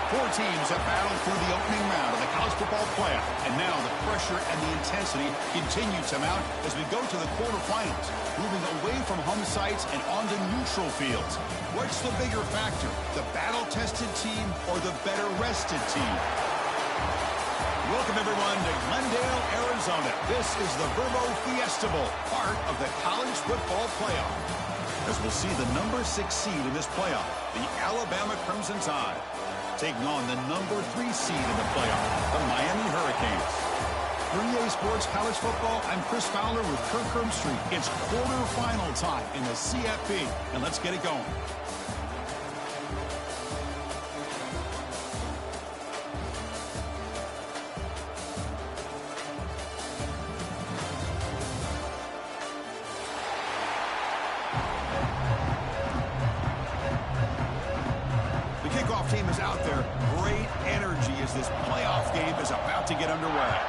Four teams have battled through the opening round of the college football playoff, and now the pressure and the intensity continue to mount as we go to the quarterfinals, moving away from home sites and onto neutral fields. What's the bigger factor, the battle-tested team or the better-rested team? Welcome, everyone, to Glendale, Arizona. This is the Verbo Fiesta Bowl, part of the college football playoff. As we'll see the number 6 seed in this playoff, the Alabama Crimson Tide, taking on the number 3 seed in the playoff, the Miami Hurricanes. For EA Sports College Football, I'm Chris Fowler with Kirk Herbstreit. It's quarterfinal time in the CFB, and let's get it going. Team is out there. Great energy as this playoff game is about to get underway.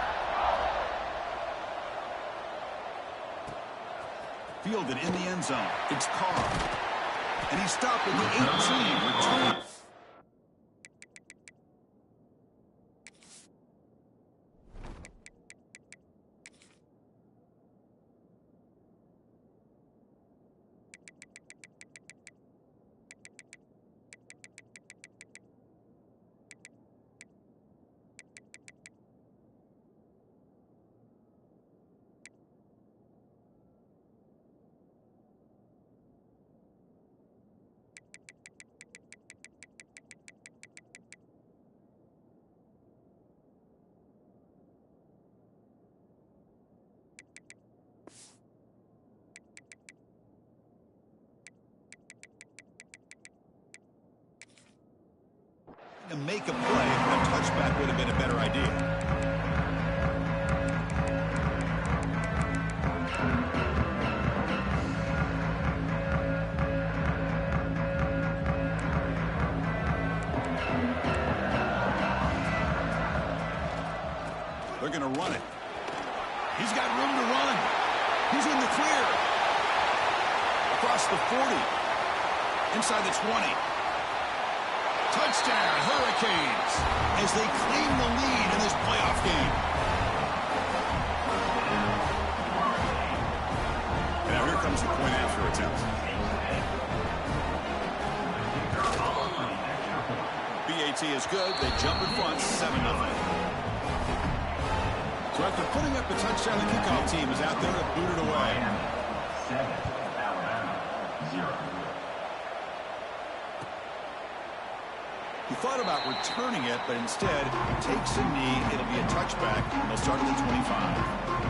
Fielded in the end zone. It's Carr. And he's stopped at the 18. Return. To make a play, a touchback would have been a better idea. They're going to run it. He's got room to run. He's in the clear. Across the 40. Inside the 20. Touchdown, Hurricanes, as they claim the lead in this playoff game. And now here comes the point-after attempt. BAT is good. They jump in front, 7-0. So after putting up the touchdown, the kickoff team is out there to boot it away. 7, Alabama, 0. He thought about returning it, but instead takes a knee. It'll be a touchback, and they'll start at the 25.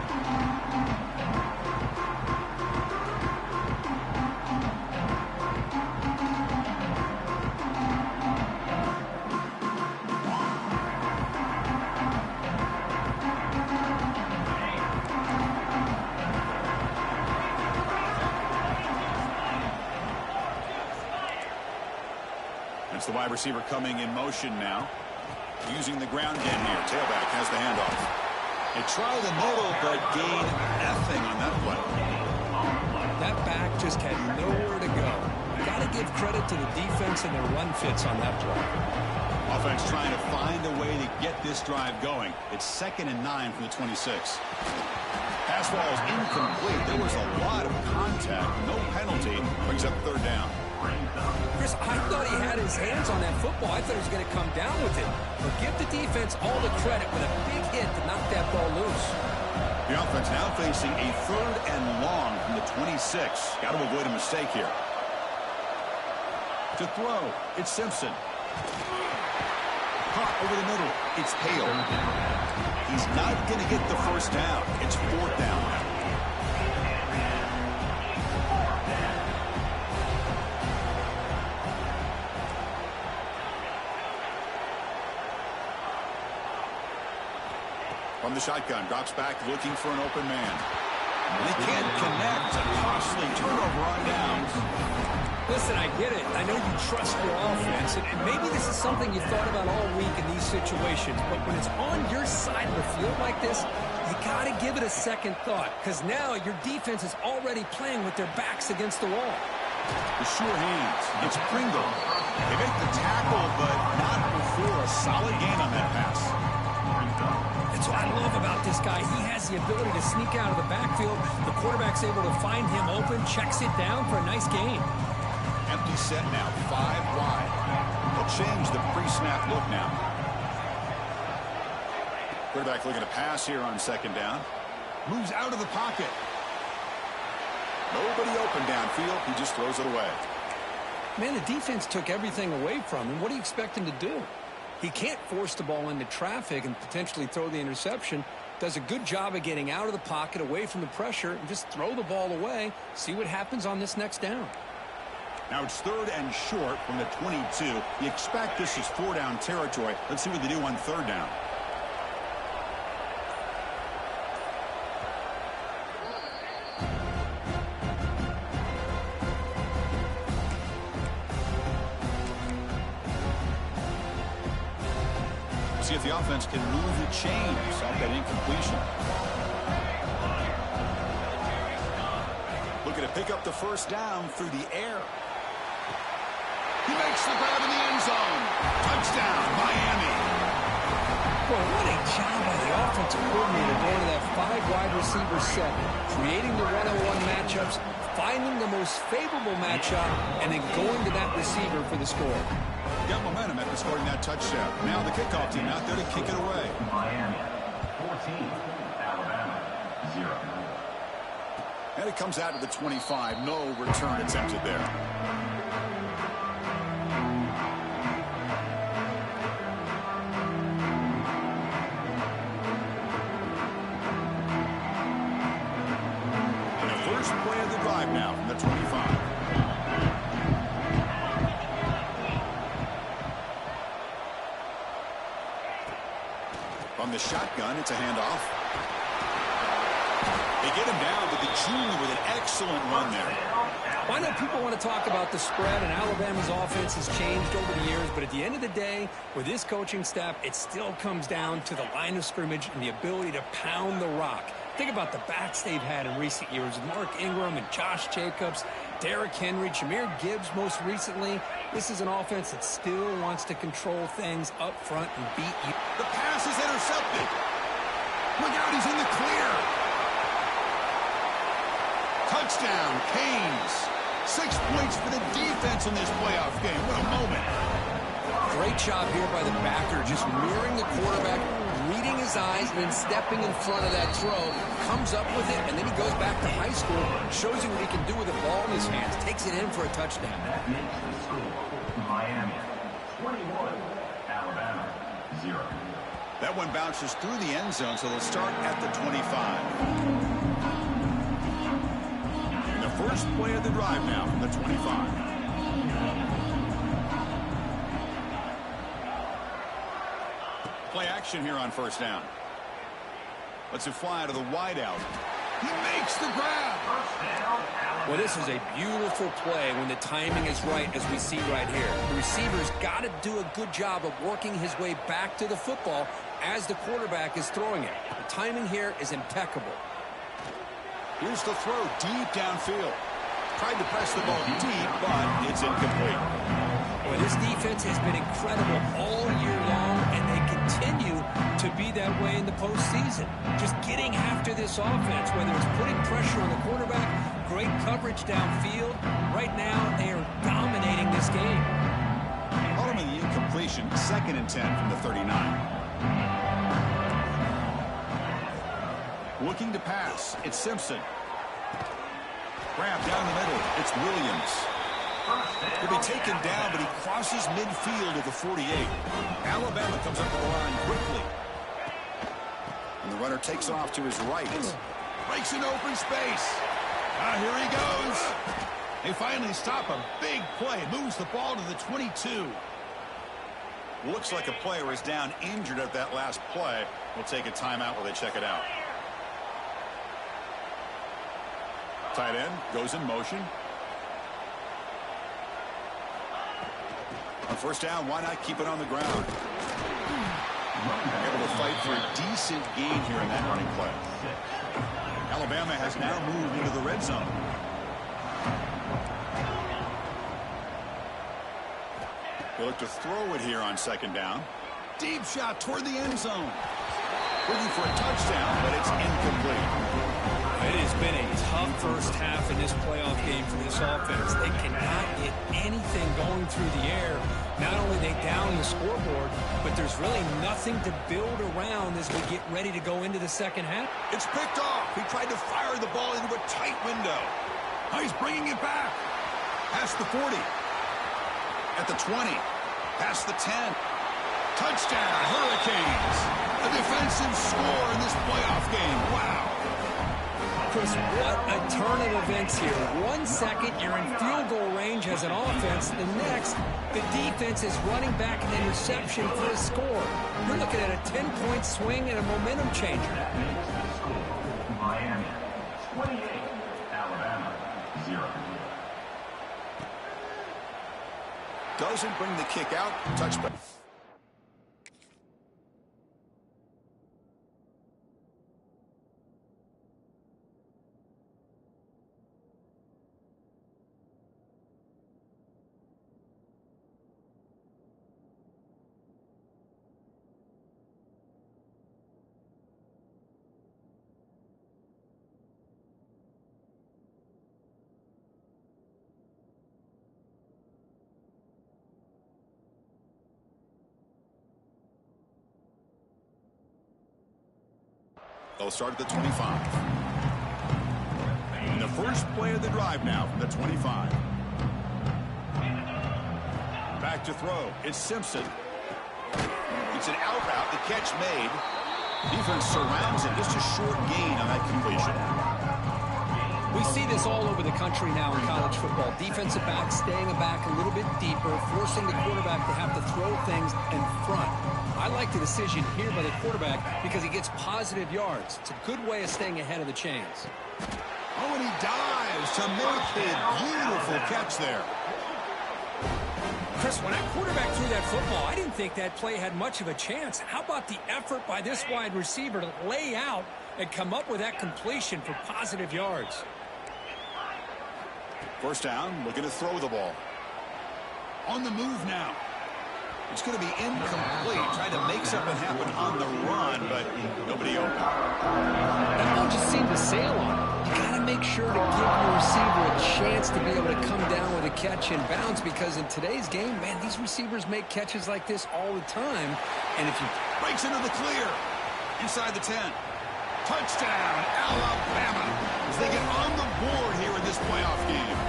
It's the wide receiver coming in motion now. Using the ground game here. Tailback has the handoff. They try the middle, but gain nothing on that play. That back just had nowhere to go. Got to give credit to the defense and their run fits on that play. Offense trying to find a way to get this drive going. It's 2nd and 9 from the 26. Pass ball is incomplete. There was a lot of contact. No penalty. Brings up 3rd down. Chris, I thought he had his hands on that football. I thought he was going to come down with it. But give the defense all the credit with a big hit to knock that ball loose. The offense now facing a 3rd and long from the 26. Got to avoid a mistake here. To throw, it's Simpson. Caught over the middle. It's Hale. He's not going to get the 1st down. It's 4th down now. From the shotgun, drops back looking for an open man. They can't connect. A costly turnover on downs. Listen, I get it. I know you trust your offense, and maybe this is something you thought about all week in these situations, but when it's on your side of the field like this, you got to give it a second thought, because now your defense is already playing with their backs against the wall. The sure hands. It's Pringle. They make the tackle, but not before Solid gain on that pass. That's what I love about this guy. He has the ability to sneak out of the backfield. The quarterback's able to find him open, checks it down for a nice gain. Empty set now, 5 wide. They'll change the pre-snap look now. Quarterback looking to pass here on second down. Moves out of the pocket. Nobody open downfield. He just throws it away. Man, the defense took everything away from him. What do you expect him to do? He can't force the ball into traffic and potentially throw the interception. Does a good job of getting out of the pocket, away from the pressure, and just throw the ball away. See what happens on this next down. Now it's 3rd and short from the 22. You expect this is 4-down territory. Let's see what they do on 3rd down. See if the offense can move the chains off that incompletion. Looking to pick up the first down through the air. He makes the grab in the end zone. Touchdown, Miami. Well, what a job by the offensive coordinator going to that 5-wide receiver set, creating the one-on-one matchups, finding the most favorable matchup, and then going to that receiver for the score. Got momentum after scoring that touchdown. Now the kickoff team out there to kick it away. Miami, 14, Alabama, 0. And it comes out to the 25. No return attempted there. And the first play of the drive now from the 25. From the shotgun, it's a handoff. They get him down to the junior with an excellent run there. I know people want to talk about the spread, and Alabama's offense has changed over the years, but at the end of the day, with this coaching staff, it still comes down to the line of scrimmage and the ability to pound the rock. Think about the backs they've had in recent years with Mark Ingram and Josh Jacobs, Derrick Henry, Jahmyr Gibbs most recently. This is an offense that still wants to control things up front and beat you. The pass is intercepted. Look out, he's in the clear. Touchdown, Canes. 6 points for the defense in this playoff game. What a moment. Great job here by the backer, just mirroring the quarterback, reading his eyes, and then stepping in front of that throw. Comes up with it, and then he goes back to high school, shows you what he can do with the ball in his hands, takes it in for a touchdown. That makes the score Miami, 21, Alabama, 0. That one bounces through the end zone, so they'll start at the 25. And the first play of the drive now from the 25. Play action here on first down. Lets it fly out of the wideout. He makes the grab. Well, this is a beautiful play when the timing is right, as we see right here. The receiver's got to do a good job of working his way back to the football as the quarterback is throwing it. The timing here is impeccable. Here's the throw deep downfield. Tried to press the ball deep, but it's incomplete. Well, this defense has been incredible all year long, and they continue to be that way in the postseason. Just getting after this offense, whether it's putting pressure on the quarterback, great coverage downfield. Right now, they are dominating this game. Following the incompletion, 2nd and 10 from the 39. Looking to pass, it's Simpson. Grab down the middle, it's Williams. He'll be taken down, but he crosses midfield at the 48. Alabama comes up to the line quickly. And the runner takes off to his right. Breaks an open space. Here he goes. They finally stop a big play. Moves the ball to the 22. Looks like a player is down injured at that last play. We'll take a timeout while they check it out. Tight end goes in motion. On first down, why not keep it on the ground? Able to fight for a decent gain here in that running play. Alabama has now moved into the red zone. They look to throw it here on second down. Deep shot toward the end zone. Looking for a touchdown, but it's incomplete. It has been a tough first half in this playoff game for this offense. They cannot get anything going through the air. Not only are they down the scoreboard, but there's really nothing to build around as we get ready to go into the second half. It's picked off. He tried to fire the ball into a tight window. Now he's bringing it back. Past the 40. At the 20. Past the 10. Touchdown, Hurricanes. A defensive score in this playoff game. Wow. Chris, what a turn of events here. 1 second, you're in field goal range as an offense. The next, the defense is running back an interception for a score. You're looking at a 10-point swing and a momentum changer. Miami, 28. Alabama, 0. Doesn't bring the kick out. Touchback. They'll start at the 25. And the first play of the drive now from the 25. Back to throw. It's Simpson. It's an out route. The catch made. Defense surrounds it. Just a short gain on that completion. We see this all over the country now in college football. Defensive backs staying back a little bit deeper, forcing the quarterback to have to throw things in front. I like the decision here by the quarterback because he gets positive yards. It's a good way of staying ahead of the chains. Oh, and he dives to make a beautiful catch there. Chris, when that quarterback threw that football, I didn't think that play had much of a chance. How about the effort by this wide receiver to lay out and come up with that completion for positive yards? First down, looking to throw the ball. On the move now. It's going to be incomplete. Trying to make something happen on the run, but nobody open. That ball just seemed to sail on him. You got to make sure to give your receiver a chance to be able to come down with a catch in bounds, because in today's game, man, these receivers make catches like this all the time. And if you breaks into the clear inside the 10. Touchdown, Alabama, as they get on the board here in this playoff game.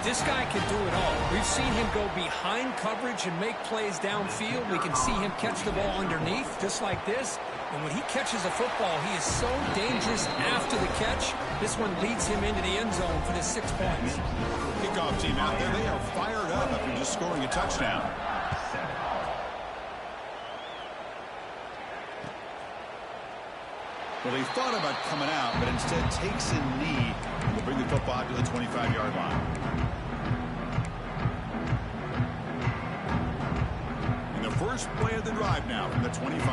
This guy can do it all. We've seen him go behind coverage and make plays downfield. We can see him catch the ball underneath, just like this. And when he catches a football, he is so dangerous after the catch. This one leads him into the end zone for the 6 points. Kickoff team out there, they are fired up after just scoring a touchdown. Well, he thought about coming out, but instead takes a knee and will bring the football to the 25-yard line. In the first play of the drive now from the 25.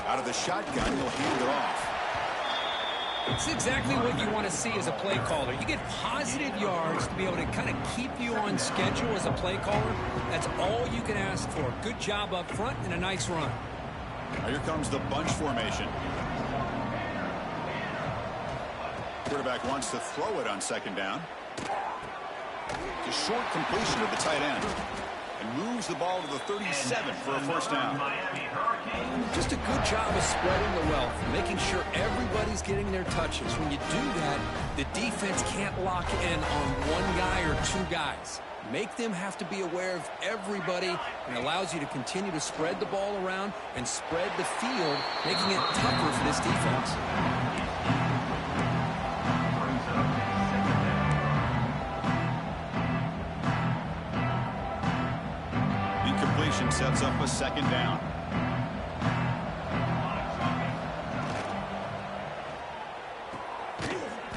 Out of the shotgun, he'll hand it off. It's exactly what you want to see as a play caller. You get positive yards to be able to kind of keep you on schedule as a play caller. That's all you can ask for. Good job up front and a nice run. Now here comes the bunch formation. Quarterback wants to throw it on second down. The short completion of the tight end. And moves the ball to the 37 for a first down. Just a good job of spreading the wealth, making sure everybody's getting their touches. When you do that, the defense can't lock in on one guy or two guys. Make them have to be aware of everybody, and allows you to continue to spread the ball around and spread the field, making it tougher for this defense. Incompletion sets up a second down.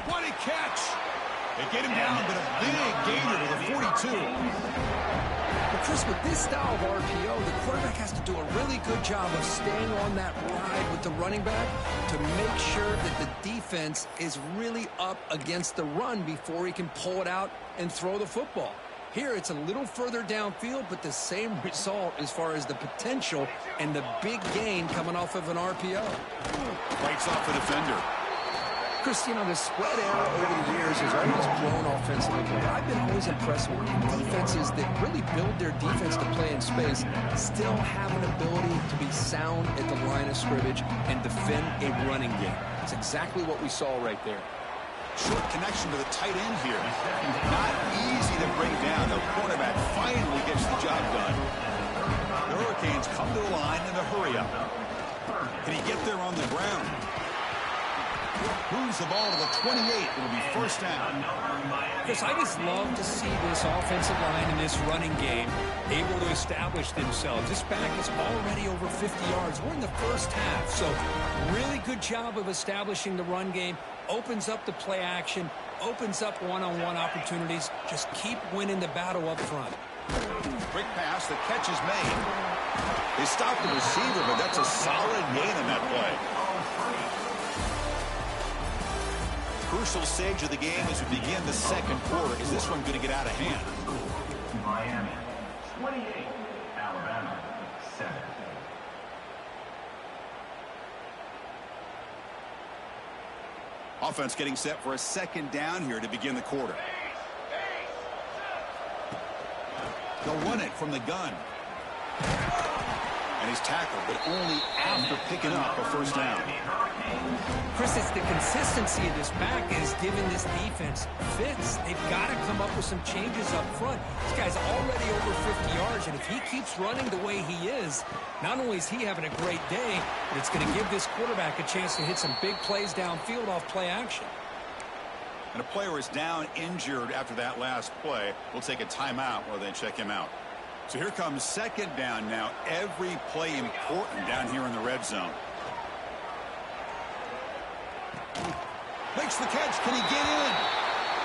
What a catch! They get him down, but a big gainer to the 42. But Chris, with this style of RPO, the quarterback has to do a really good job of staying on that ride with the running back to make sure that the defense is really up against the run before he can pull it out and throw the football. Here it's a little further downfield, but the same result as far as the potential and the big gain coming off of an RPO. Fights off the defender. Chris, you know, the spread era over the years has always grown offensively, but I've been always impressed with defenses that really build their defense to play in space, still have an ability to be sound at the line of scrimmage and defend a running game. That's exactly what we saw right there. Short connection to the tight end here. Not easy to bring down. The quarterback finally gets the job done. The Hurricanes come to the line in a hurry-up. Can he get there on the ground? Moves the ball to the 28. It'll be first down. Chris, I just love to see this offensive line and this running game able to establish themselves. This back is already over 50 yards. We're in the first half, so really good job of establishing the run game. Opens up the play action, opens up one-on-one opportunities. Just keep winning the battle up front. Quick pass, the catch is made. They stopped the receiver, but that's a solid gain on that play. Crucial stage of the game as we begin the second quarter. Is this one going to get out of hand? Miami, 28. Alabama, 7. Offense getting set for a second down here to begin the quarter. They'll run it from the gun. And he's tackled, but only after picking up a first down. Chris, it's the consistency of this back is giving this defense fits. They've got to come up with some changes up front. This guy's already over 50 yards, and if he keeps running the way he is, not only is he having a great day, but it's going to give this quarterback a chance to hit some big plays downfield off play action. And a player is down injured after that last play. We'll take a timeout while they check him out. So here comes second down now. Every play important down here in the red zone. Makes the catch. Can he get in?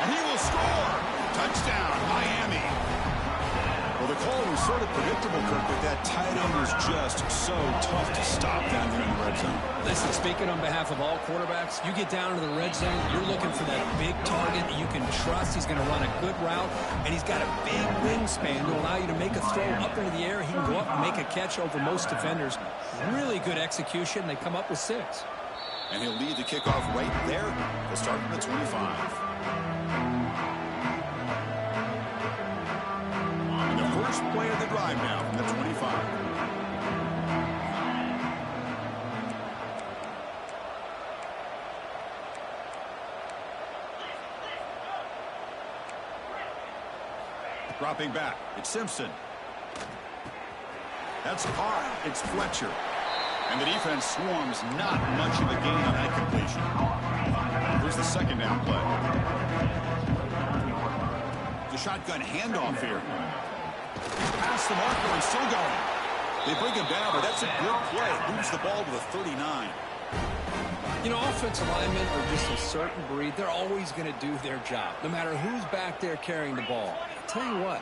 And he will score. Touchdown, Miami. Well, the call was sort of predictable, Kirk, but that tight end was just so tough to stop down here in the red zone. Listen, speaking on behalf of all quarterbacks, you get down to the red zone, you're looking for that big target that you can trust. He's going to run a good route, and he's got a big wingspan to allow you to make a throw up into the air. He can go up and make a catch over most defenders. Really good execution. They come up with 6. And he'll lead the kickoff right there. They'll start from the 25. And the first play of the drive now from the 25. Dropping back, it's Simpson. That's Carr, it's Fletcher. And the defense swarms, not much of a gain on that completion. Here's the second down play. The shotgun handoff here. Past the marker and still going. They bring him down, but that's a good play. Moves the ball to the 39. You know, offensive linemen are just a certain breed. They're always going to do their job, no matter who's back there carrying the ball. I'll tell you what,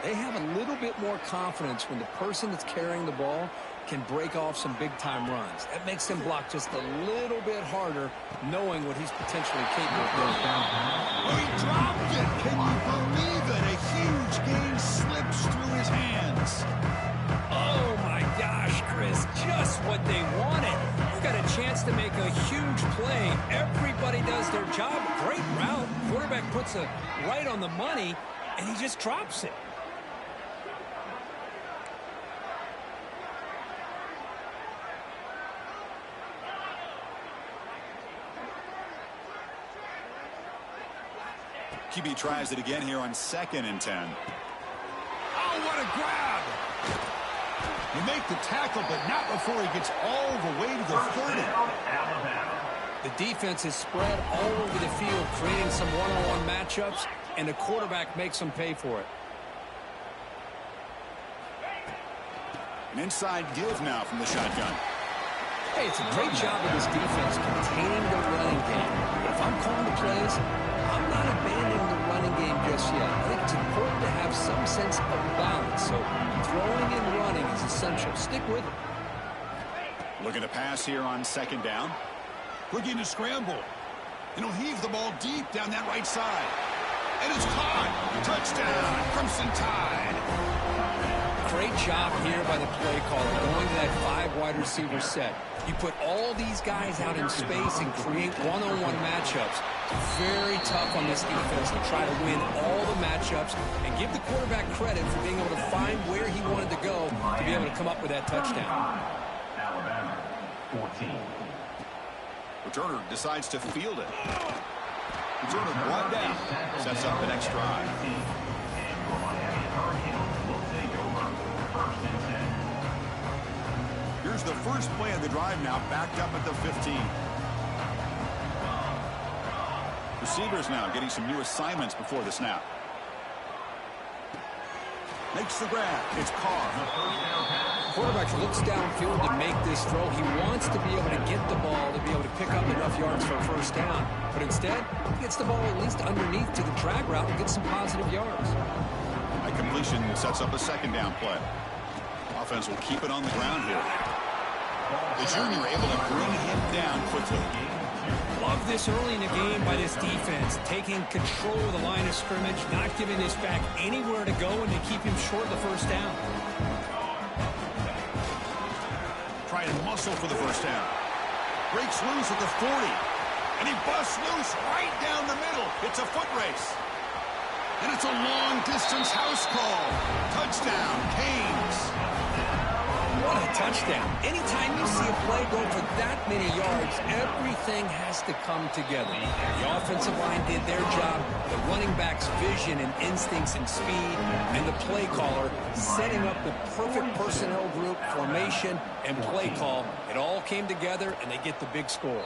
they have a little bit more confidence when the person that's carrying the ball can break off some big-time runs. That makes them block just a little bit harder, knowing what he's potentially capable of doing. He dropped it. Can you believe it? A huge gain slips through his hands. Oh, my gosh, Chris, just what they wanted. You got a chance to make a huge play. Everybody does their job. Great route. Quarterback puts it right on the money, and he just drops it. QB tries it again here on 2nd and 10. Oh, what a grab! He make the tackle, but not before he gets all the way to the 30. The defense is spread all over the field, creating some one-on-one matchups, and the quarterback makes them pay for it. An inside give now from the shotgun. Hey, it's a great job of this defense containing the running game. But if I'm calling the plays, I'm not abandoning the running game just yet. I think it's important to have some sense of balance. So throwing and running is essential. Stick with it. Looking to pass here on 2nd down. Looking to scramble. And he'll heave the ball deep down that right side. And it's caught. Touchdown, Crimson Tide. Great job here by the play caller, going to that 5 wide receiver set. You put all these guys out in space and create one-on-one matchups. Very tough on this defense to try to win all the matchups and give the quarterback credit for being able to find where he wanted to go to be able to come up with that touchdown. Alabama, 14. Returner decides to field it. Returner brought down. Sets up the next drive. Here's the first play of the drive now, backed up at the 15. Receivers now getting some new assignments before the snap. Makes the grab. It's Carr. Quarterback looks downfield to make this throw. He wants to be able to get the ball to be able to pick up enough yards for a first down. But instead, he gets the ball at least underneath to the drag route and gets some positive yards. A completion sets up a second down play. Offense will keep it on the ground here. The junior able to bring him down quickly. Love this early in the game by this defense, taking control of the line of scrimmage, not giving this back anywhere to go, and to keep him short of the first down. Try and muscle for the first down. Breaks loose at the 40. And he busts loose right down the middle. It's a foot race. And it's a long-distance house call. Touchdown, Canes. What a touchdown. Anytime you see a play go for that many yards, everything has to come together. The offensive line did their job, the running back's vision and instincts and speed, and the play caller setting up the perfect personnel group, formation, and play call. It all came together, and they get the big score.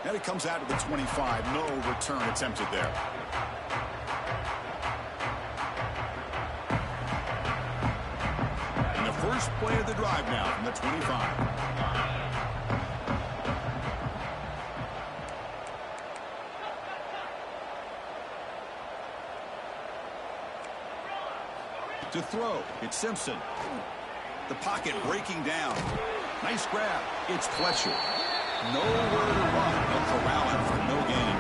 And it comes out of the 25. No return attempted there. First play of the drive now from the 25. To throw, it's Simpson. The pocket breaking down. Nice grab. It's Fletcher. Nowhere to run. They'll corral him for no gain.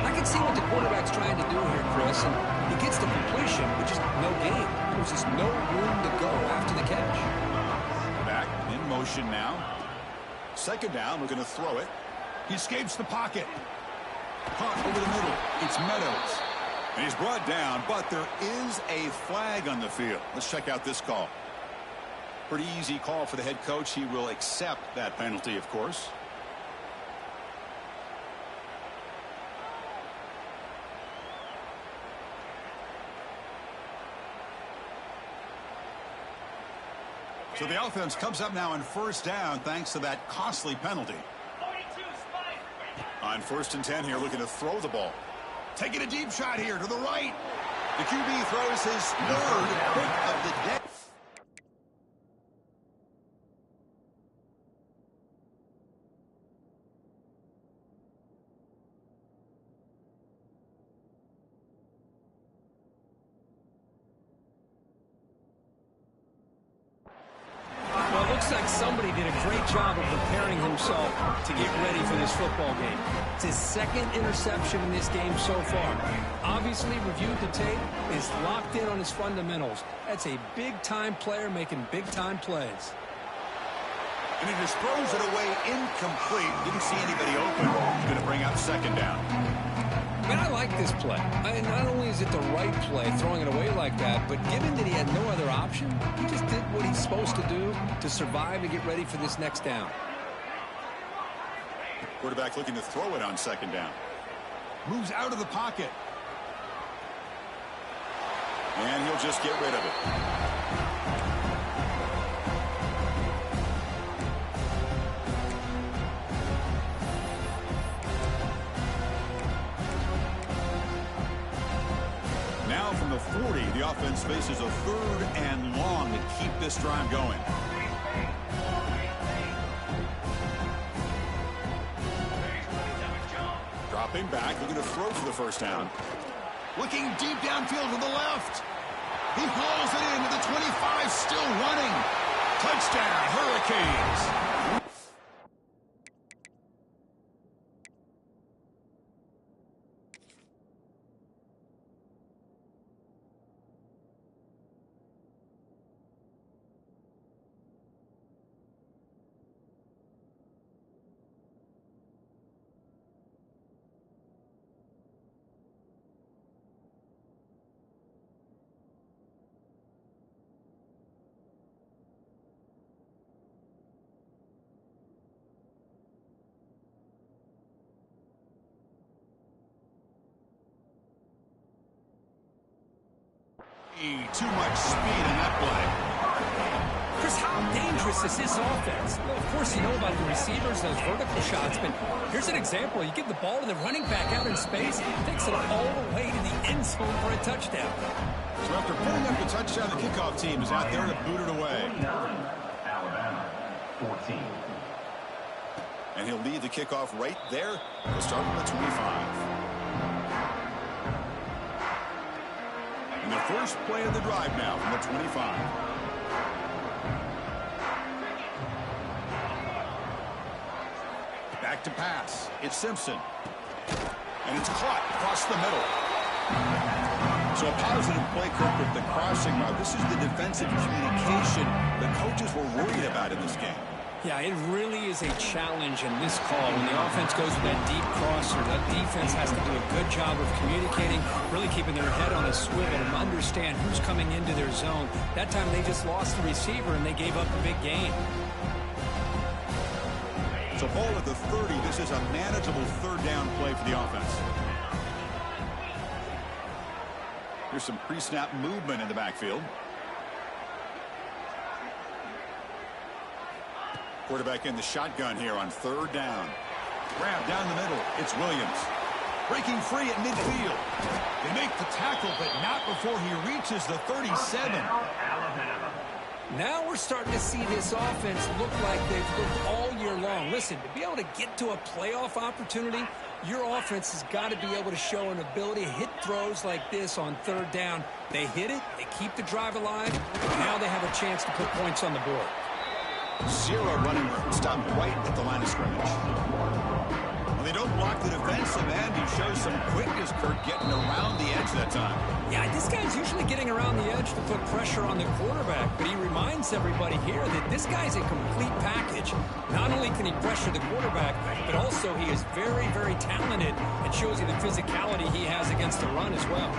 I can see what the quarterback's trying to do here, Chris, and he gets the completion, but just no gain. There's just no room to go after the catch. Back in motion now. Second down, we're going to throw it. He escapes the pocket. Caught over the middle. It's Meadows. And he's brought down, but there is a flag on the field. Let's check out this call. Pretty easy call for the head coach. He will accept that penalty, of course. So the offense comes up now on first down thanks to that costly penalty. On 1st and 10 here, looking to throw the ball. Taking a deep shot here to the right. The QB throws his third pick of the day. Looks like somebody did a great job of preparing himself to get ready for this football game. It's his second interception in this game so far. Obviously reviewed the tape, is locked in on his fundamentals. That's a big-time player making big-time plays. And he just throws it away incomplete. Didn't see anybody open. He's going to bring up second down. Man, I like this play. Not only is it the right play, throwing it away like that, but given that he had no other option, he just did what he's supposed to do to survive and get ready for this next down. Quarterback looking to throw it on second down. Moves out of the pocket. And he'll just get rid of it. Now from the 40, the offense faces a 3rd and long to keep this drive going. Dropping back, looking to throw for the first down. Looking deep downfield to the left. He hauls it into the 25, still running. Touchdown, Hurricanes. Too much speed in that play. Chris, how dangerous is this offense? Well, of course, you know about the receivers, those vertical shots, but here's an example. You give the ball to the running back out in space, takes it all the way to the end zone for a touchdown. So after putting up the touchdown, the kickoff team is out there to boot it away. Alabama, 14. And he'll lead the kickoff right there. He'll start from the 25. And the first play of the drive now from the 25. Back to pass. It's Simpson. And it's caught across the middle. So a positive play, Kirk, with the crossing route. This is the defensive communication the coaches were worried about in this game. Yeah, it really is a challenge in this call. When the offense goes with that deep crosser, that defense has to do a good job of communicating, really keeping their head on a swivel and understand who's coming into their zone. That time they just lost the receiver and they gave up a big gain. So ball at the 30. This is a manageable third down play for the offense. Here's some pre-snap movement in the backfield. Quarterback in the shotgun here on third down. Grab down the middle. It's Williams. Breaking free at midfield. They make the tackle, but not before he reaches the 37. Now we're starting to see this offense look like they've looked all year long. Listen, to be able to get to a playoff opportunity, your offense has got to be able to show an ability to hit throws like this on third down. They hit it, they keep the drive alive, now they have a chance to put points on the board. Zero running room. Stop right at the line of scrimmage. Well, they don't block the defensive end. He shows some quickness, Kurt, getting around the edge that time. Yeah, this guy's usually getting around the edge to put pressure on the quarterback, but he reminds everybody here that this guy's a complete package. Not only can he pressure the quarterback, but also he is very, very talented and shows you the physicality he has against the run as well.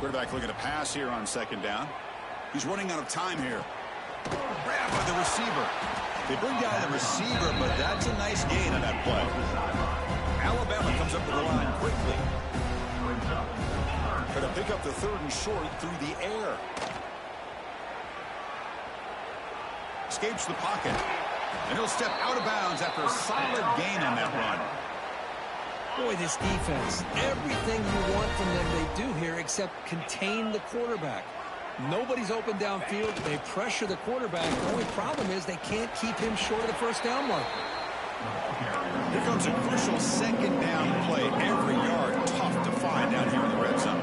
Quarterback looking to pass here on second down. He's running out of time here. Grab by the receiver. They bring down the receiver, but that's a nice gain on that play. Alabama comes up to the line quickly. Going to pick up the third and short through the air. Escapes the pocket. And he'll step out of bounds after a solid gain on that run. Boy, this defense, everything you want from them they do here except contain the quarterback. Nobody's open downfield. They pressure the quarterback. The only problem is they can't keep him short of the first down mark. Here comes a crucial second down play. Every yard tough to find down here in the red zone.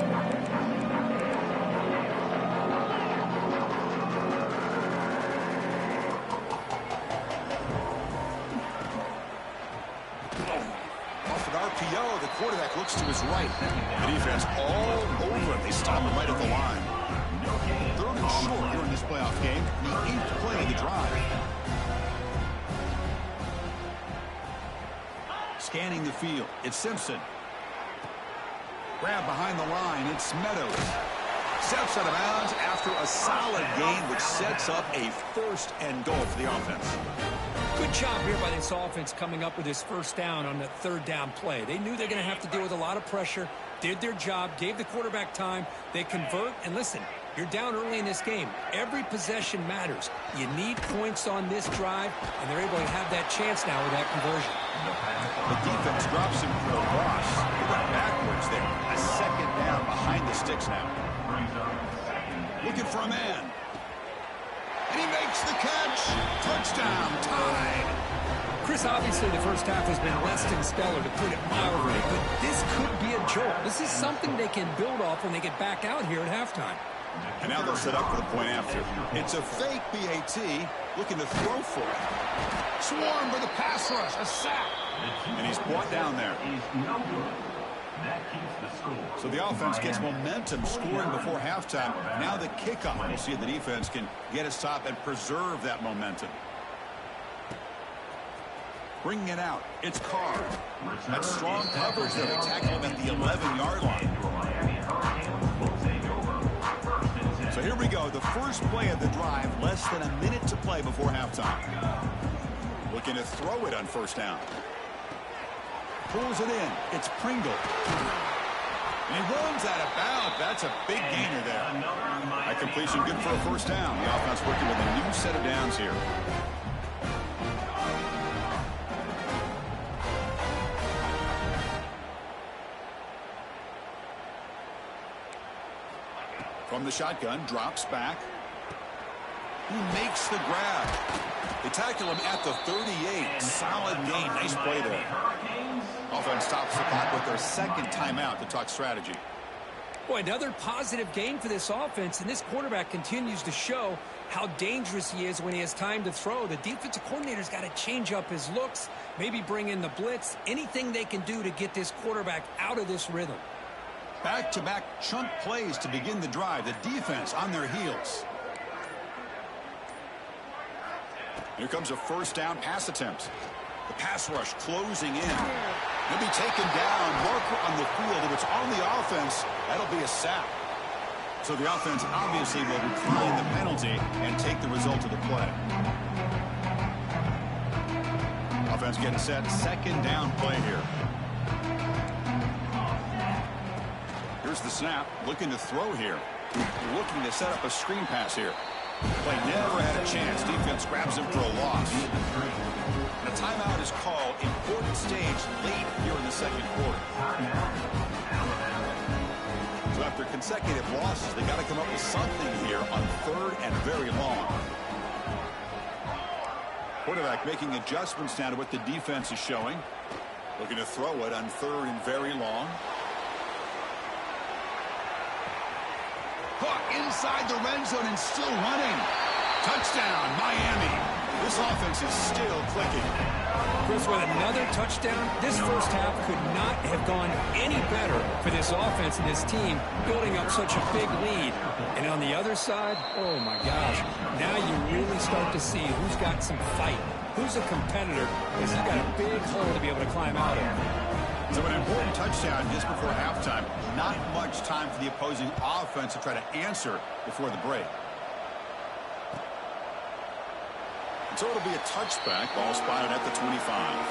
Off an RPO, the quarterback looks to his right. The defense all over him. They stop him right at the line. Third and short here in this playoff game. The 8th play of the drive. Scanning the field. It's Simpson. Grab behind the line. It's Meadows. Steps out of bounds after a solid gain, which sets up a first and goal for the offense. Good job here by this offense coming up with this first down on the third down play. They knew they're going to have to deal with a lot of pressure, did their job, gave the quarterback time. They convert, and listen, you're down early in this game. Every possession matters. You need points on this drive, and they're able to have that chance now with that conversion. The defense drops him for a loss. He went backwards there. A second down behind the sticks now. Looking for a man. And he makes the catch. Touchdown, tied. Chris, obviously the first half has been less than stellar, to put it mildly, but this could be a jolt. This is something they can build off when they get back out here at halftime. And now they'll set up for the point after. It's a fake BAT, looking to throw for it. Swarm for the pass rush, a sack. And he's brought down there. So the offense gets momentum scoring before halftime. Now the kickoff. We'll see if the defense can get a stop and preserve that momentum. Bringing it out. It's Carr. That's strong coverage there. They tackle him at the 11-yard line. So here we go. The first play of the drive. Less than a minute to play before halftime. Looking to throw it on first down. Pulls it in. It's Pringle. And he runs out of bounds. That's That's a big gainer there. That completion good for a first down. The offense working with a new set of downs here. From the shotgun, drops back. Who makes the grab? They tackle him at the 38. Solid gain. Nice play there. Offense stops the clock with their second timeout to talk strategy. Boy, another positive gain for this offense, and this quarterback continues to show how dangerous he is when he has time to throw. The defensive coordinator's got to change up his looks, maybe bring in the blitz, anything they can do to get this quarterback out of this rhythm. Back-to-back chunk plays to begin the drive. The defense on their heels. Here comes a first down pass attempt. The pass rush closing in. He'll be taken down. Marker on the field. If it's on the offense, that'll be a sack. So the offense obviously will decline the penalty and take the result of the play. Offense getting set. Second down play here. Here's the snap. Looking to throw here. Looking to set up a screen pass here. Play never had a chance. Defense grabs him for a loss. And a timeout is called. Important stage late here in the second quarter. So after consecutive losses, they got to come up with something here on third and very long. Quarterback making adjustments now to what the defense is showing. Looking to throw it on third and very long. Caught inside the red zone and still running. Touchdown, Miami. This offense is still clicking. Chris, with another touchdown, this first half could not have gone any better for this offense and this team, building up such a big lead. And on the other side, oh my gosh, now you really start to see who's got some fight, who's a competitor, because he's got a big hole to be able to climb out of. So an important touchdown just before halftime. Not much time for the opposing offense to try to answer before the break. And so it'll be a touchback. Ball spotted at the 25.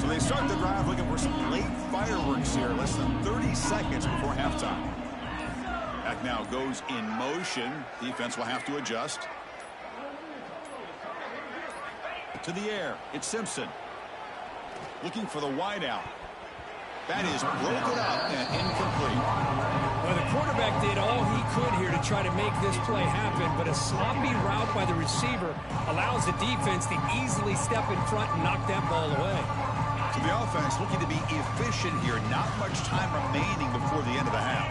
So they start the drive looking for some late fireworks here. Less than 30 seconds before halftime. Back now goes in motion. Defense will have to adjust. To the air. It's Simpson. Looking for the wideout. That is broken up and incomplete. Well, the quarterback did all he could here to try to make this play happen, but a sloppy route by the receiver allows the defense to easily step in front and knock that ball away. So the offense looking to be efficient here. Not much time remaining before the end of the half.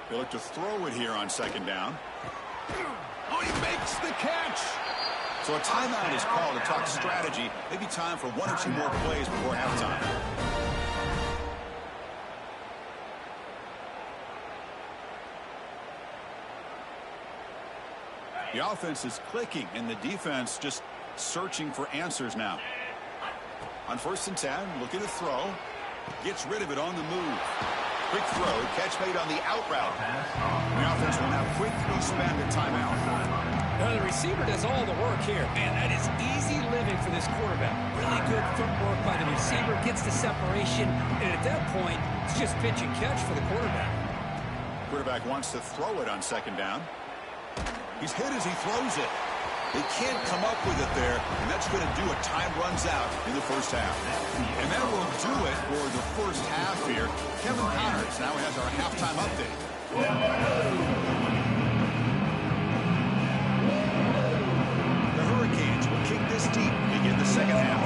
They look to throw it here on second down. Oh, he makes the catch. So a timeout is called to talk strategy. Maybe time for one or two more plays before halftime. The offense is clicking, and the defense just searching for answers now. On 1st and 10, looking to throw. Gets rid of it on the move. Quick throw, catch made on the out route. The offense will now quickly spend a timeout. Well, the receiver does all the work here. Man, that is easy living for this quarterback. Really good footwork by the receiver, gets the separation, and at that point, it's just pitch and catch for the quarterback. Quarterback wants to throw it on second down. He's hit as he throws it. They can't come up with it there, and that's going to do it. Time runs out in the first half. And that will do it for the first half here. Kevin Connors now has our halftime update. The Hurricanes will kick this deep to begin the second half.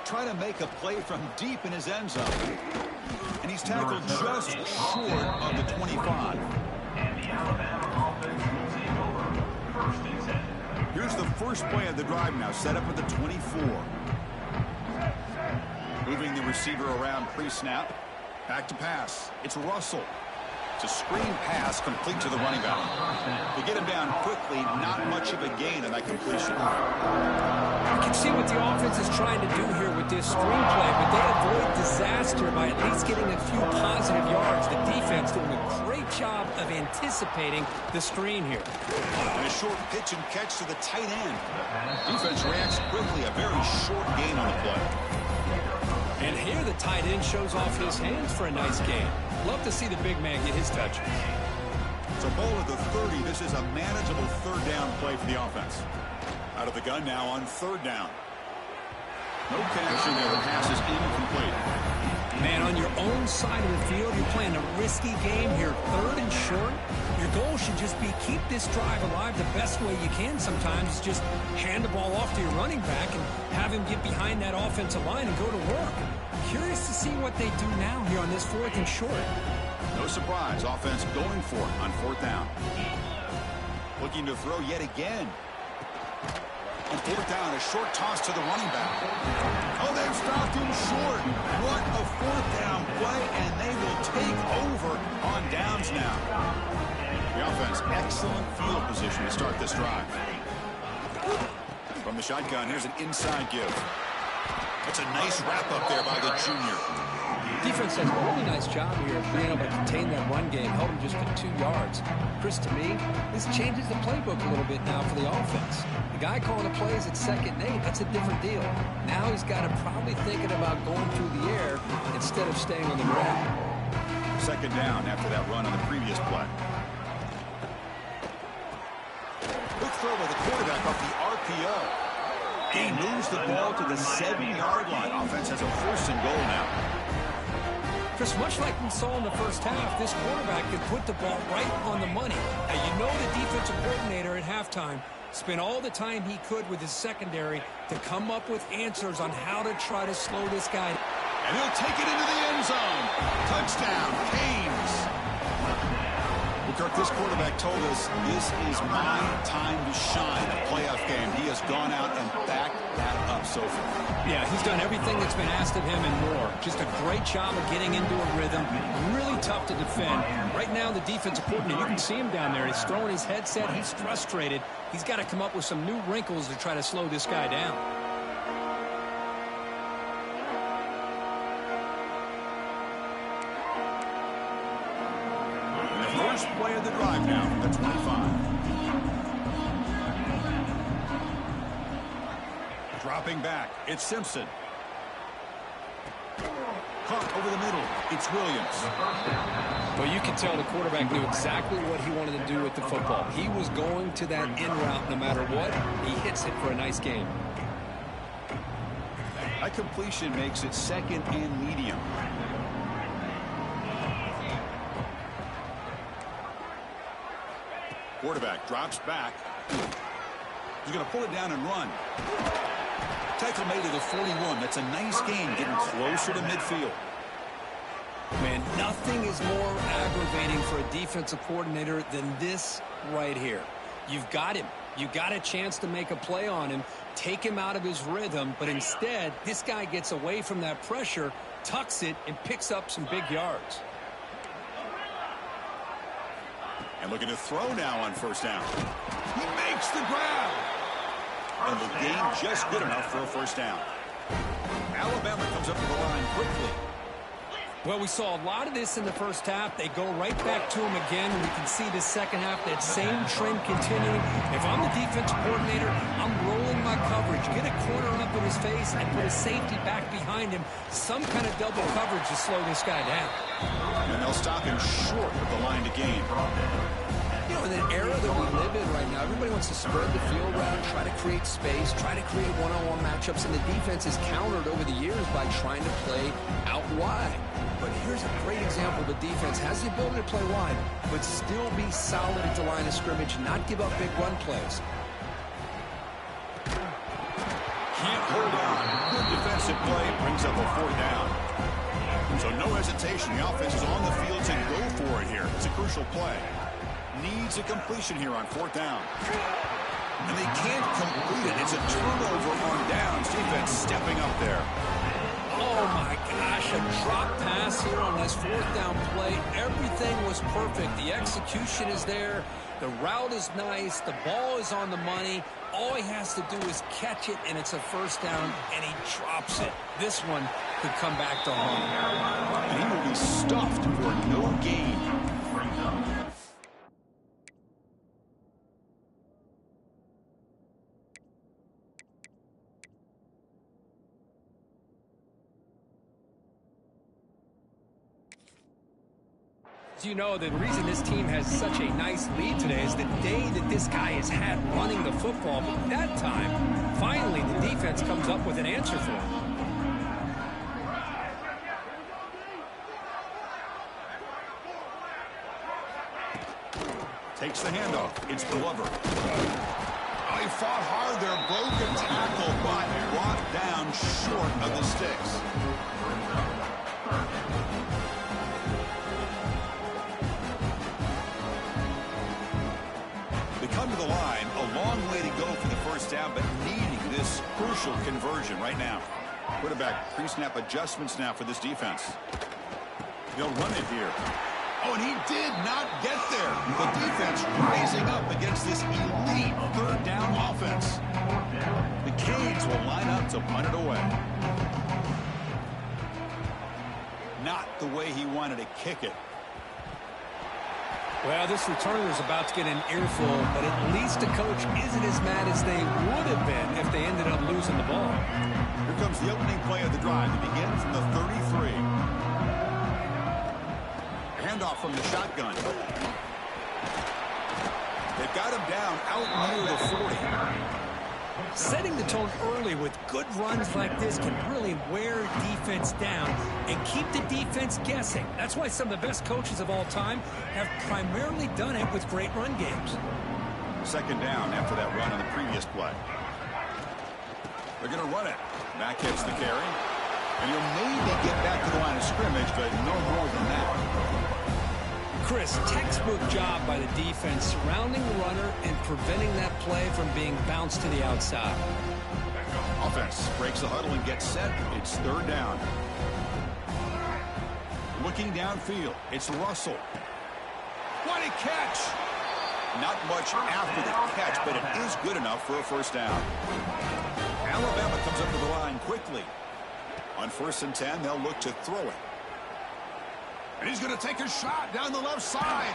Trying to make a play from deep in his end zone. And he's tackled just short of the 25. And the Alabama offense will take over. 1st and 10. Here's the first play of the drive now, set up at the 24. Moving the receiver around pre-snap. Back to pass. It's Russell. It's a screen pass complete to the running back. They get him down quickly. Not much of a gain on that completion. You can see what the offense is trying to do here with this screenplay, but they avoid disaster by at least getting a few positive yards. The defense doing a great job of anticipating the screen here. And a short pitch and catch to the tight end. Defense reacts quickly. A very short gain on the play. And here the tight end shows off his hands for a nice gain. Love to see the big man get his touch. It's a ball at the 30. This is a manageable third down play for the offense. Out of the gun now on third down. No connection there. The pass is incomplete. Man, on your own side of the field, you're playing a risky game here. Third and short. Your goal should just be keep this drive alive the best way you can sometimes. Just hand the ball off to your running back and have him get behind that offensive line and go to work. Curious to see what they do now here on this fourth and short. No surprise. Offense going for it on fourth down. Looking to throw yet again. On fourth down, a short toss to the running back. Oh, they've stopped him short. What a fourth down play, and they will take over on downs now. The offense, excellent field position to start this drive. From the shotgun, here's an inside give. That's a nice wrap-up there by the junior. Defense does a really nice job here of being able to contain that run game, held him just to 2 yards. Chris, to me, this changes the playbook a little bit now for the offense. The guy calling the plays at 2nd and 8, that's a different deal. Now he's got to probably thinking about going through the air instead of staying on the ground. Second down after that run on the previous play. Quick throw by the quarterback off the RPO. He moves the ball to the 7-yard line. Offense has a first and goal now. Chris, much like we saw in the first half, this quarterback can put the ball right on the money. Now, you know the defensive coordinator at halftime spent all the time he could with his secondary to come up with answers on how to try to slow this guy. And he'll take it into the end zone. Touchdown, Canes. Kirk, this quarterback told us this is my time to shine, a playoff game. He has gone out and backed that up so far. Yeah, he's done everything that's been asked of him and more. Just a great job of getting into a rhythm. Really tough to defend. Right now, the defensive coordinator, you can see him down there. He's throwing his headset. He's frustrated. He's got to come up with some new wrinkles to try to slow this guy down. First play of the drive now from the 25. Dropping back, it's Simpson. Caught over the middle, it's Williams. Well, you can tell the quarterback knew exactly what he wanted to do with the football. He was going to that in route no matter what. He hits it for a nice gain. That completion makes it 2nd and medium. Quarterback drops back. He's going to pull it down and run. Tackle made to the 41. That's a nice gain, getting closer to midfield. Man, nothing is more aggravating for a defensive coordinator than this right here. You've got him. You got a chance to make a play on him, take him out of his rhythm, but instead, this guy gets away from that pressure, tucks it, and picks up some big yards. And looking to throw now on first down. He makes the grab. And the gain just good enough for a first down. Alabama comes up to the line quickly. Well, we saw a lot of this in the first half. They go right back to him again, and we can see the second half, that same trend continuing. If I'm the defensive coordinator, I'm rolling my coverage. Get a corner up in his face and put a safety back behind him. Some kind of double coverage to slow this guy down. And they'll stop him short of the line to gain. You know, in an era that we live in right now, everybody wants to spread the field around, try to create space, try to create one-on-one matchups, and the defense is countered over the years by trying to play out wide. But here's a great example. The defense has the ability to play wide, but still be solid at the line of scrimmage, not give up big run plays. Can't hold on. Good defensive play brings up a fourth down. So no hesitation. The offense is on the field to go for it here. It's a crucial play. Needs a completion here on fourth down. And they can't complete it. It's a turnover on downs. Defense stepping up there. Oh, my gosh, a drop pass here on that this fourth down play, everything was perfect. The execution is there. The route is nice. The ball is on the money. All he has to do is catch it, and it's a first down, and he drops it. This one could come back to home. And he will be stuffed for no gain. You know, the reason this team has such a nice lead today is the day that this guy has had running the football. But that time, finally, the defense comes up with an answer for him. Takes the handoff. It's Glover. Oh, he fought hard there. Broken tackle, but brought down short of the sticks. Come to the line, a long way to go for the first down, but needing this crucial conversion right now. Quarterback pre-snap adjustments now for this defense. They'll run it here. Oh, and he did not get there. The defense rising up against this elite third down offense. The Canes will line up to punt it away. Not the way he wanted to kick it. Well, this returner is about to get an earful, but at least the coach isn't as mad as they would have been if they ended up losing the ball. Here comes the opening play of the drive. It begins from the 33. Handoff from the shotgun. They've got him down out near the 40. Setting the tone early with good runs like this can really wear defense down and keep the defense guessing. That's why some of the best coaches of all time have primarily done it with great run games. Second down after that run on the previous play. They're going to run it. Back hits the carry. And you'll maybe get back to the line of scrimmage, but no more than that. Chris, textbook job by the defense surrounding the runner and preventing that play from being bounced to the outside. Offense breaks the huddle and gets set. It's third down. Looking downfield, it's Russell. What a catch! Not much after the catch, but it is good enough for a first down. Alabama comes up to the line quickly. On 1st and 10, they'll look to throw it. And he's going to take a shot down the left side.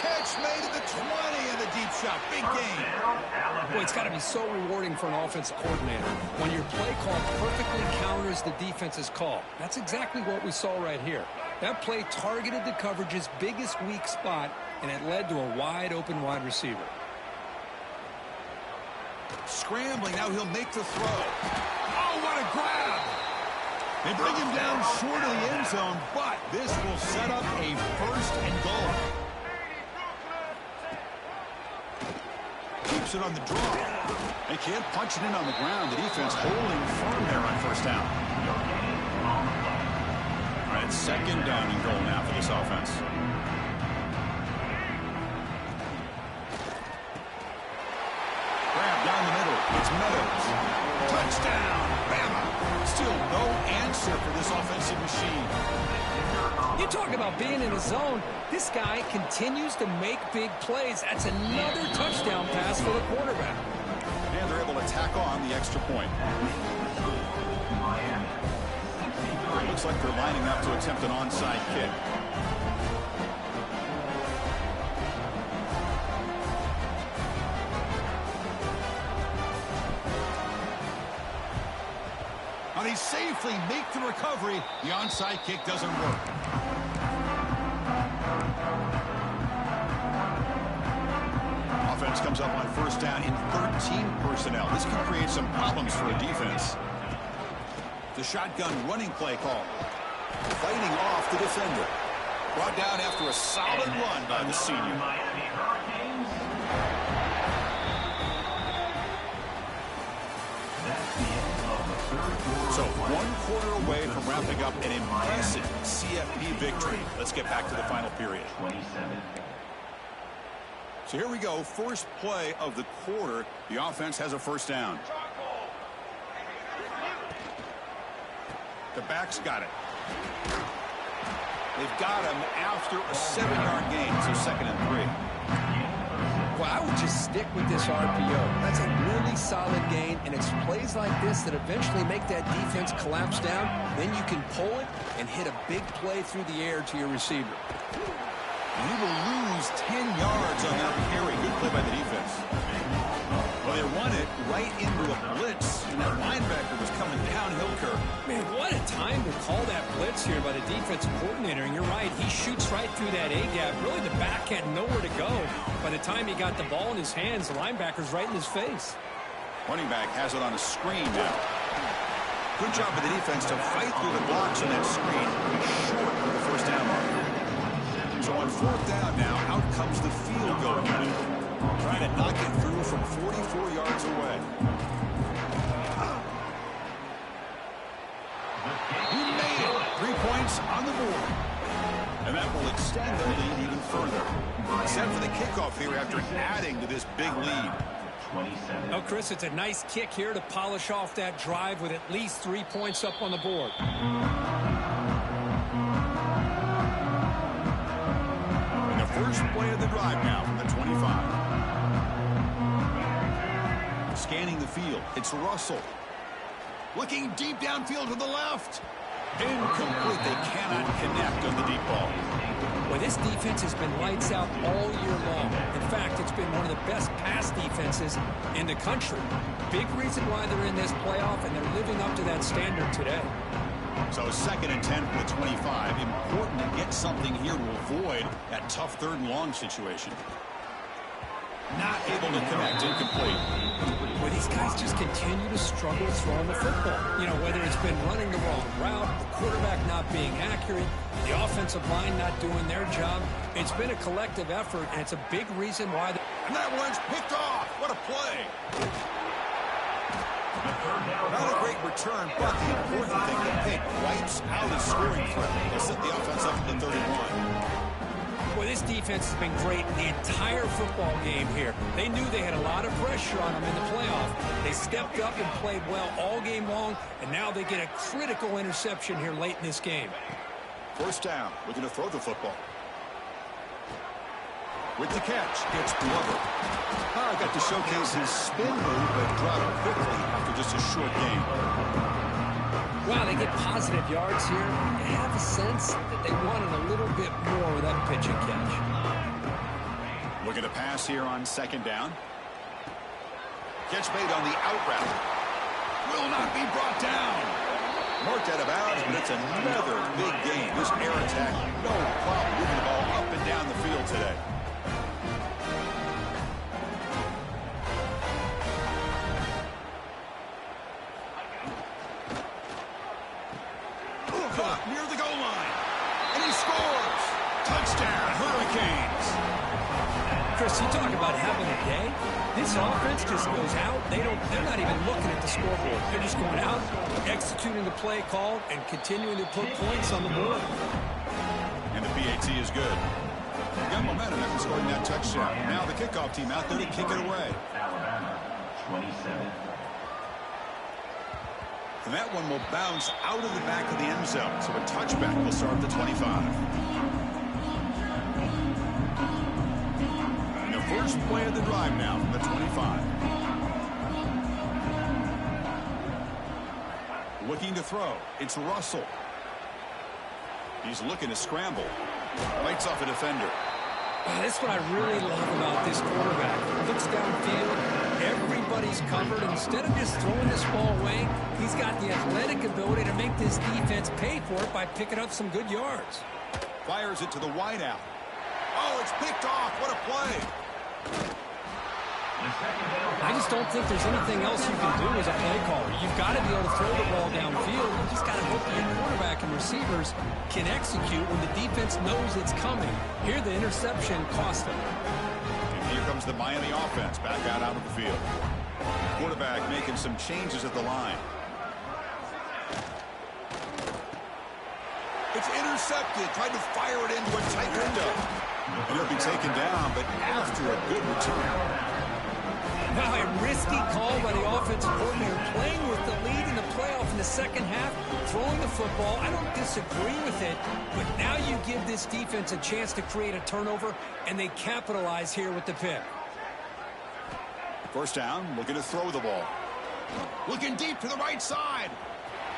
Catch made at the 20 and the deep shot. Big game. Boy, it's got to be so rewarding for an offensive coordinator when your play call perfectly counters the defense's call. That's exactly what we saw right here. That play targeted the coverage's biggest weak spot, and it led to a wide-open wide receiver. Scrambling. Now he'll make the throw. Oh, what a grab. They bring him down short of the end zone, but this will set up a first and goal. Keeps it on the draw. They can't punch it in on the ground. The defense holding firm there on first down. All right, second down and goal now for this offense. Grab down the middle. It's Meadows. Touchdown, Bama. Still no answer for this offensive machine. You talk about being in a zone. This guy continues to make big plays. That's another touchdown pass for the quarterback. And they're able to tack on the extra point. It looks like they're lining up to attempt an onside kick. They safely make the recovery. The onside kick doesn't work. Offense comes up on first down in 13 personnel. This can create some problems for a defense. The shotgun running play call. Fighting off the defender. Brought down after a solid run by the senior. So 1 quarter away from wrapping up an impressive CFP victory. Let's get back to the final period. So here we go. First play of the quarter. The offense has a first down. The back's got it. They've got him after a 7-yard gain, so 2nd and 3. Well, I would just stick with this RPO. That's a really solid gain, and it's plays like this that eventually make that defense collapse down. Then you can pull it and hit a big play through the air to your receiver. He will lose 10 yards on that carry. Good play by the defense. Well, they run it right into a blitz, and that linebacker was coming downhill curve. Man, what a time to call that blitz here by the defensive coordinator. And you're right, he shoots right through that A-gap. Really, the back had nowhere to go. By the time he got the ball in his hands, the linebacker's right in his face. Running back has it on a screen now. Good job by the defense to fight through the blocks on that screen. Short of the first down mark. So on 4th down now, out comes the field goal unit. Trying to knock it through from 44 yards away. He made it. 3 points on the board. And that will extend their lead even further. Set for the kickoff here after adding to this big lead. Oh, Chris, it's a nice kick here to polish off that drive with at least 3 points up on the board. And the first play of the drive now from the 25. Scanning the field, it's Russell. Looking deep downfield to the left. Incomplete. They cannot connect on the deep ball. Well, this defense has been lights out all year long. In fact, it's been one of the best pass defenses in the country. Big reason why they're in this playoff, and they're living up to that standard today. So 2nd and 10 from the 25. Important to get something here to avoid that tough 3rd and long situation. Not able to connect. Incomplete. Well, these guys just continue to struggle throwing the football. You know, whether it's been running the wrong route, the quarterback not being accurate, the offensive line not doing their job. It's been a collective effort, and it's a big reason why. And that one's picked off. What a play. Not a great return, but the important thing, the pick wipes out a scoring threat. They'll set the offense up to the 31. Well, this defense has been great the entire football game here. They knew they had a lot of pressure on them in the playoff. They stepped up and played well all game long, and now they get a critical interception here late in this game. 1st down, looking to throw the football. With the catch, it's Glover. Got to showcase his spin move, but dropped quickly after just a short game. Wow, they get positive yards here. I have a sense that they wanted a little bit more with that pitch and catch. Look at the pass here on 2nd down. Catch made on the out route. Will not be brought down. Marked out of bounds, but it's another big game. This air attack, no problem moving the ball up and down the field today. Caught near the goal line. And he scores. Touchdown, Hurricanes. Chris, you talk about having a day. This offense just goes out. They're not even looking at the scoreboard. They're just going out, executing the play called, and continuing to put points on the board. And the PAT is good. They got momentum after scoring that touchdown. Now the kickoff team out there to kick it away. Alabama, 27. And that one will bounce out of the back of the end zone. So a touchback will start at the 25. And the first play of the drive now from the 25. Looking to throw. It's Russell. He's looking to scramble. Bites off a defender. That's what I really love about this quarterback. Looks downfield. Everybody's covered. Instead of just throwing this ball away, he's got the athletic ability to make this defense pay for it by picking up some good yards. Fires it to the wideout. Oh, it's picked off. What a play. I just don't think there's anything else you can do as a play caller. You've got to be able to throw the ball downfield. You just got to hope that your quarterback and receivers can execute when the defense knows it's coming. Here, the interception cost them. And here comes the Miami offense back out of the field. Quarterback making some changes at the line. It's intercepted. Tried to fire it into a tight window. And it'll be taken down, but after a good return. Now a risky call by the offensive coordinator, playing with the lead in the playoff in the second half, throwing the football. I don't disagree with it, but now you give this defense a chance to create a turnover, and they capitalize here with the pick. First down, looking to throw the ball. Looking deep to the right side.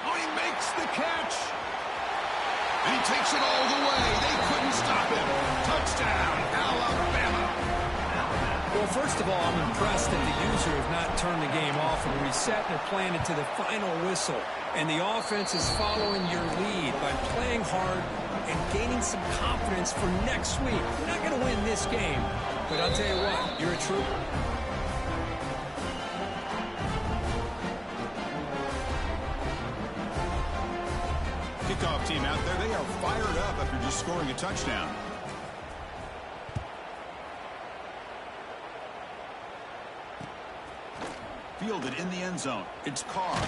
Oh, he makes the catch. And he takes it all the way. They couldn't stop him. Touchdown, Alabama. Well, first of all, I'm impressed that the user has not turned the game off and reset and are playing it to the final whistle. And the offense is following your lead by playing hard and gaining some confidence for next week. We're not going to win this game, but I'll tell you what, you're a trooper. Kickoff team out there, they are fired up after just scoring a touchdown. Fielded in the end zone. It's Carr.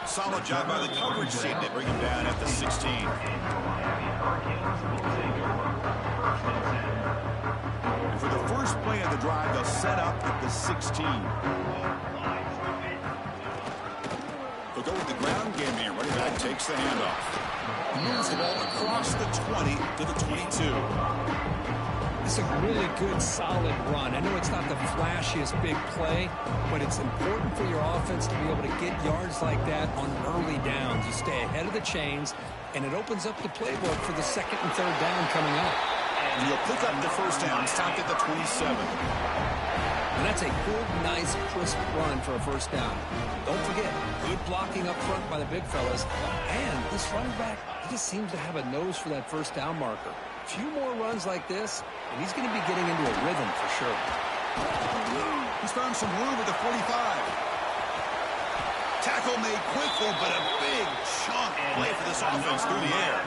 Solid job by the coverage team. They bring him down at the 16. And for the first play of the drive, they'll set up at the 16. They'll go with the ground game here. Running back takes the handoff. Moves the ball across the 20 to the 22. It's a really good, solid run. I know it's not the flashiest big play, but it's important for your offense to be able to get yards like that on early downs. You stay ahead of the chains, and it opens up the playbook for the second and third down coming up. And you'll pick up the first down, stopped at the 27. And that's a good, nice, crisp run for a first down. Don't forget, good blocking up front by the big fellas. And this running back, he just seems to have a nose for that first down marker. A few more runs like this, and he's going to be getting into a rhythm for sure. He's found some room at the 45. Tackle made quickly, but a big chunk play for this offense through the air.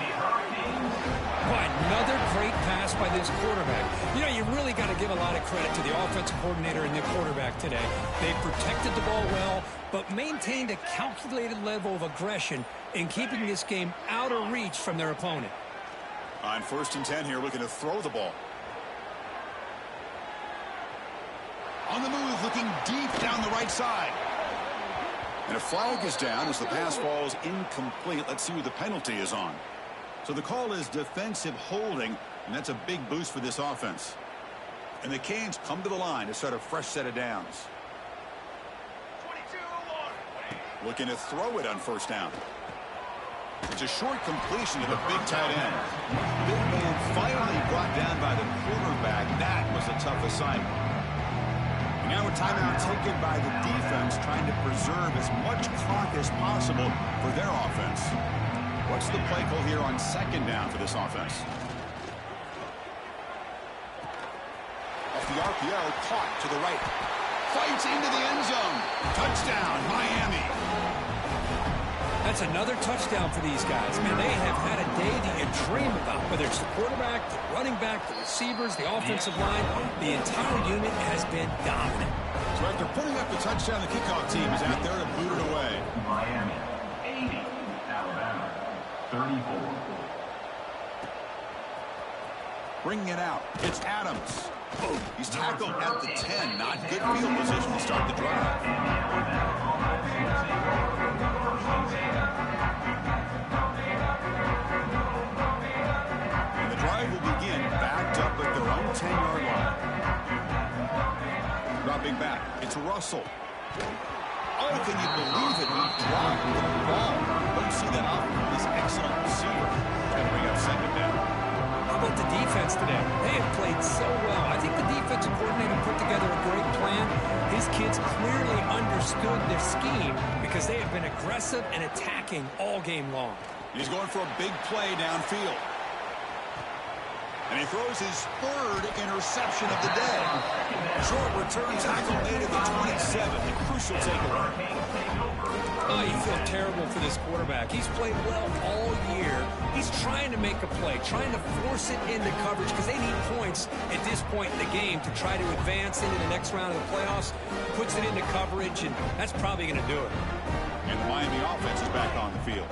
Another great pass by this quarterback. You know, you really got to give a lot of credit to the offensive coordinator and the quarterback today. They protected the ball well, but maintained a calculated level of aggression in keeping this game out of reach from their opponent. On 1st and 10 here, looking to throw the ball. On the move, looking deep down the right side. And a flag is down as the pass falls incomplete. Let's see who the penalty is on. So the call is defensive holding, and that's a big boost for this offense. And the Canes come to the line to start a fresh set of downs. 22-1. Looking to throw it on 1st down. It's a short completion to the big tight end. Big man finally brought down by the quarterback. That was a tough assignment. And now a timeout taken by the defense, trying to preserve as much clock as possible for their offense. What's the play call here on 2nd down for this offense? Off the RPO, caught to the right. Fights into the end zone. Touchdown, Miami. That's another touchdown for these guys. Man, they have had a day that you dream about, whether it's the quarterback, the running back, the receivers, the offensive line. The entire unit has been dominant. So after putting up the touchdown, the kickoff team is out there to boot it away. Miami, 80. Alabama, 34. Bringing it out. It's Adams. Oh, he's tackled at the 10. Not good field position to start the drive. And the drive will begin backed up at their own 10-yard line. Dropping back. It's Russell. Oh, can you believe it? He dropped the ball. Don't see that often from this excellent receiver. Trying to bring up 2nd down. How about the defense today? They have played so well. I think the defensive coordinator put together a great plan. His kids clearly understood their scheme because they have been aggressive and attacking all game long. He's going for a big play downfield. And he throws his 3rd interception of the day. Short return tackle made at the 27. A crucial takeaway. Oh, you feel terrible for this quarterback. He's played well all year. He's trying to make a play, trying to force it into coverage because they need points at this point in the game to try to advance into the next round of the playoffs. Puts it into coverage, and that's probably going to do it. And the Miami offense is back on the field.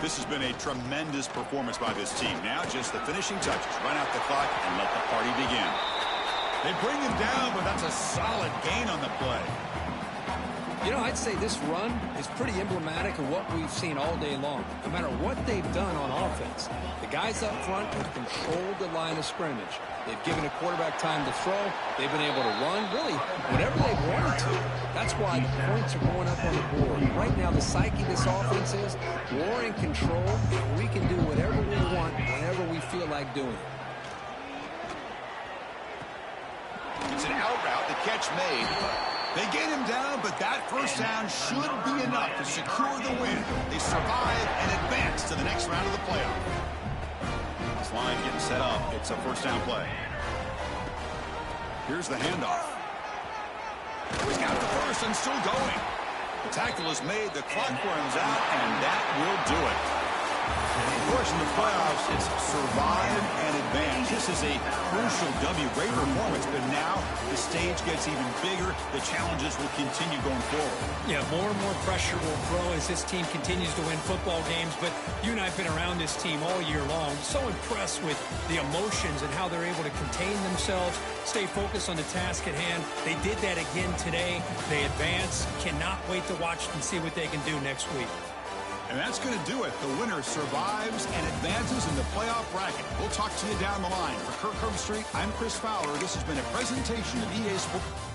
This has been a tremendous performance by this team. Now just the finishing touches. Run out the clock and let the party begin. They bring him down, but that's a solid gain on the play. You know, I'd say this run is pretty emblematic of what we've seen all day long. No matter what they've done on offense, the guys up front have controlled the line of scrimmage. They've given a quarterback time to throw. They've been able to run, really, whatever they've wanted to. That's why the points are going up on the board. Right now, the psyche of this offense is we're in control, and we can do whatever we want whenever we feel like doing it. It's an out route, the catch made. They get him down, but that first down should be enough to secure the win. They survive and advance to the next round of the playoff. This line getting set up. It's a first down play. Here's the handoff. He's got the first and still going. The tackle is made, the clock runs out, and that will do it. Of course, in the playoffs, it's survive and advance. This is a crucial W. Great performance, but now the stage gets even bigger. The challenges will continue going forward. Yeah, more and more pressure will grow as this team continues to win football games. But you and I have been around this team all year long. So impressed with the emotions and how they're able to contain themselves, stay focused on the task at hand. They did that again today. They advance. Cannot wait to watch and see what they can do next week. And that's going to do it. The winner survives and advances in the playoff bracket. We'll talk to you down the line. For Kirk Herbstreit, I'm Chris Fowler. This has been a presentation of EA Sports.